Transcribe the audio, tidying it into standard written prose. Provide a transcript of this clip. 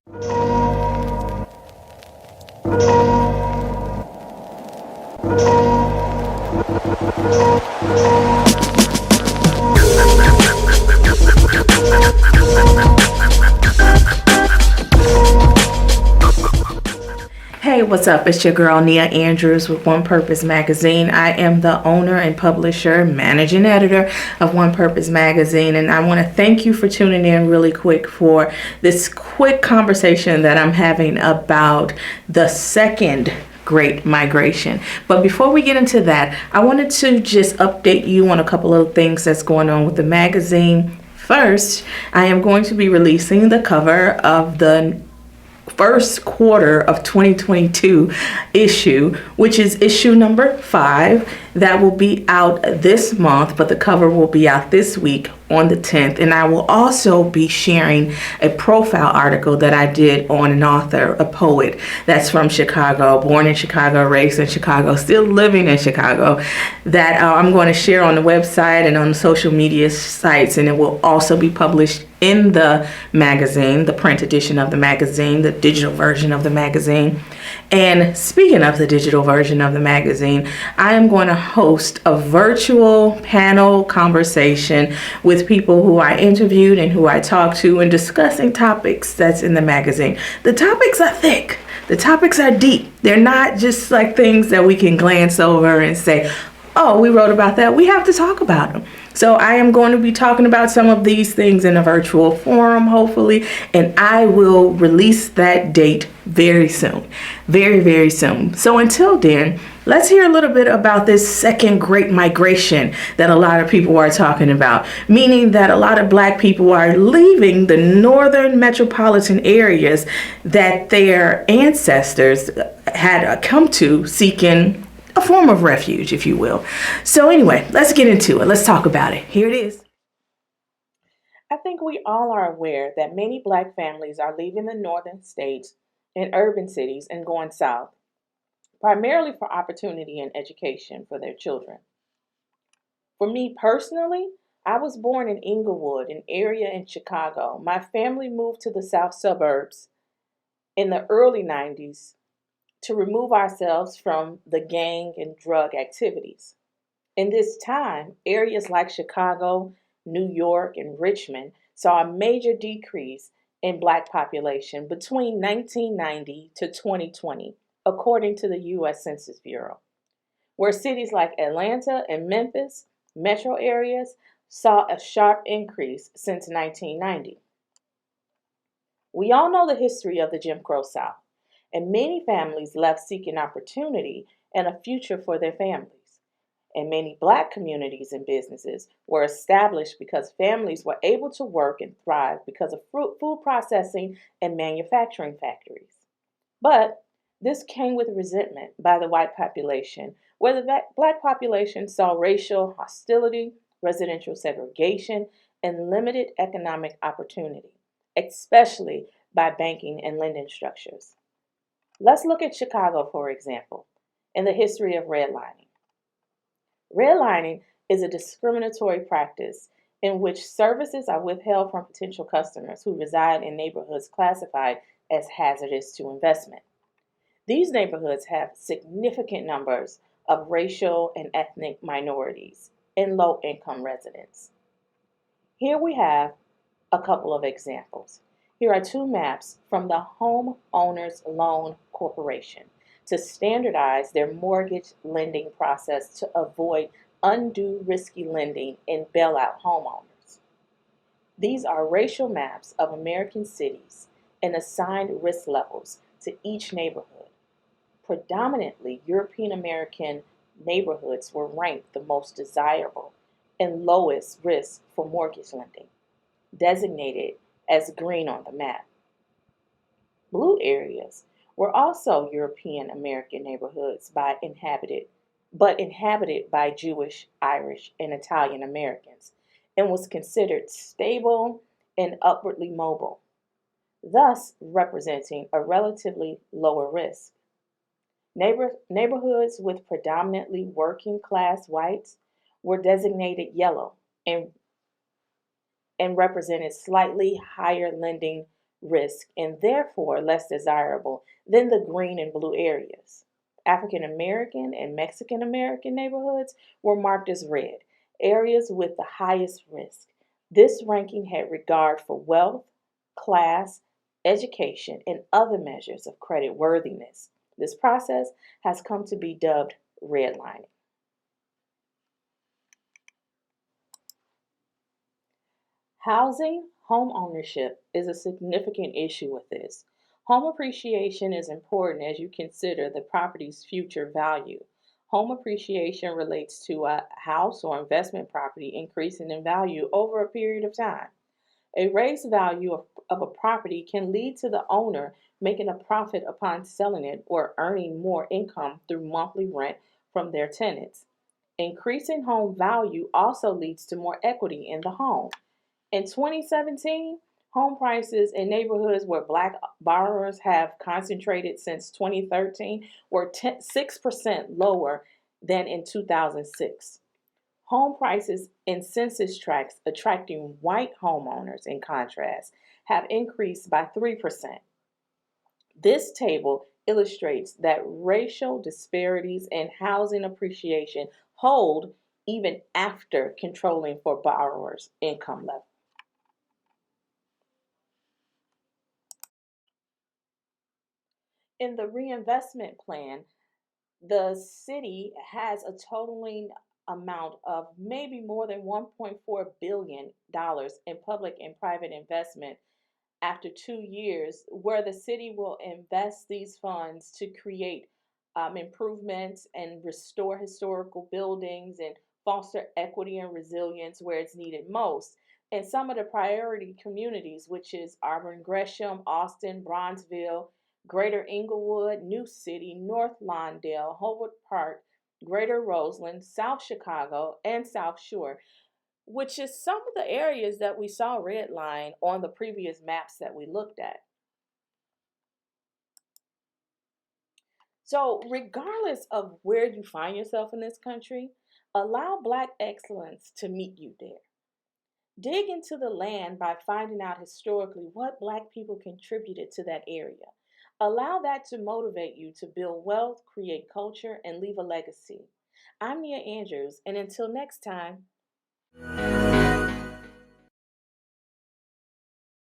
Hey, what's up? It's your girl Nia Andrews with One Purpose Magazine. I am the owner and publisher, managing editor of One Purpose Magazine, and I want to thank you for tuning in really quick for this quick conversation that I'm having about the second Great Migration. But before we get into that, I wanted to just update you on a couple of things that's going on with the magazine. First, I am going to be releasing the cover of the first quarter of 2022 issue, which is issue number 5. That will be out this month, but the cover will be out this week on the 10th. And I will also be sharing a profile article that I did on an author, a poet that's from Chicago, born in Chicago, raised in Chicago, still living in Chicago, that I'm going to share on the website and on the social media sites. And it will also be published in the magazine, the print edition of the magazine, the digital version of the magazine. And speaking of the digital version of the magazine, I am going to host a virtual panel conversation with people who I interviewed and who I talked to, and discussing topics that's in the magazine. The topics are thick. The topics are deep. They're not just like things that we can glance over and say, oh, we wrote about that. We have to talk about them. So I am going to be talking about some of these things in a virtual forum, hopefully, and I will release that date very soon. Very, very soon. So until then, let's hear a little bit about this second Great Migration that a lot of people are talking about, meaning that a lot of Black people are leaving the northern metropolitan areas that their ancestors had come to seeking a form of refuge, if you will. So anyway, let's get into it. Let's talk about it. Here it is. I think we all are aware that many Black families are leaving the northern states and urban cities and going south, primarily for opportunity and education for their children. For me personally, I was born in Inglewood, an area in Chicago. My family moved to the south suburbs in the early 90s to remove ourselves from the gang and drug activities. In this time, areas like Chicago, New York, and Richmond saw a major decrease in Black population between 1990 to 2020, according to the U.S. Census Bureau, where cities like Atlanta and Memphis, metro areas, saw a sharp increase since 1990. We all know the history of the Jim Crow South, and many families left seeking opportunity and a future for their families. And many Black communities and businesses were established because families were able to work and thrive because of food processing and manufacturing factories. But this came with resentment by the white population, where the Black population saw racial hostility, residential segregation, and limited economic opportunity, especially by banking and lending structures. Let's look at Chicago, for example, and the history of redlining. Redlining is a discriminatory practice in which services are withheld from potential customers who reside in neighborhoods classified as hazardous to investment. These neighborhoods have significant numbers of racial and ethnic minorities and low-income residents. Here we have a couple of examples. Here are 2 maps from the Home Owners Loan Corporation to standardize their mortgage lending process to avoid undue risky lending and bail out homeowners. These are racial maps of American cities and assigned risk levels to each neighborhood. Predominantly European American neighborhoods were ranked the most desirable and lowest risk for mortgage lending, designated as green on the map. Blue areas were also European American neighborhoods but inhabited by Jewish, Irish, and Italian Americans, and was considered stable and upwardly mobile, thus representing a relatively lower risk. Neighborhoods with predominantly working class whites were designated yellow and represented slightly higher lending risk and therefore less desirable than the green and blue areas. African American and Mexican American neighborhoods were marked as red, areas with the highest risk. This ranking had regard for wealth, class, education, and other measures of credit worthiness. This process has come to be dubbed redlining. Housing, home ownership is a significant issue with this. Home appreciation is important as you consider the property's future value. Home appreciation relates to a house or investment property increasing in value over a period of time. A raised value of a property can lead to the owner making a profit upon selling it or earning more income through monthly rent from their tenants. Increasing home value also leads to more equity in the home. In 2017, home prices in neighborhoods where black borrowers have concentrated since 2013 were 6% lower than in 2006. Home prices in census tracts attracting white homeowners, in contrast, have increased by 3%. This table illustrates that racial disparities in housing appreciation hold even after controlling for borrowers' income level. In the reinvestment plan, the city has a totaling amount of maybe more than $1.4 billion in public and private investment after 2 years, where the city will invest these funds to create improvements and restore historical buildings and foster equity and resilience where it's needed most. And some of the priority communities, which is Auburn Gresham, Austin, Bronzeville, Greater Inglewood, New City, North Lawndale, Hobart Park, Greater Roseland, South Chicago, and South Shore, which is some of the areas that we saw redline on the previous maps that we looked at. So, regardless of where you find yourself in this country, allow Black excellence to meet you there. Dig into the land by finding out historically what Black people contributed to that area. Allow that to motivate you to build wealth, create culture, and leave a legacy. I'm Nia Andrews, and until next time.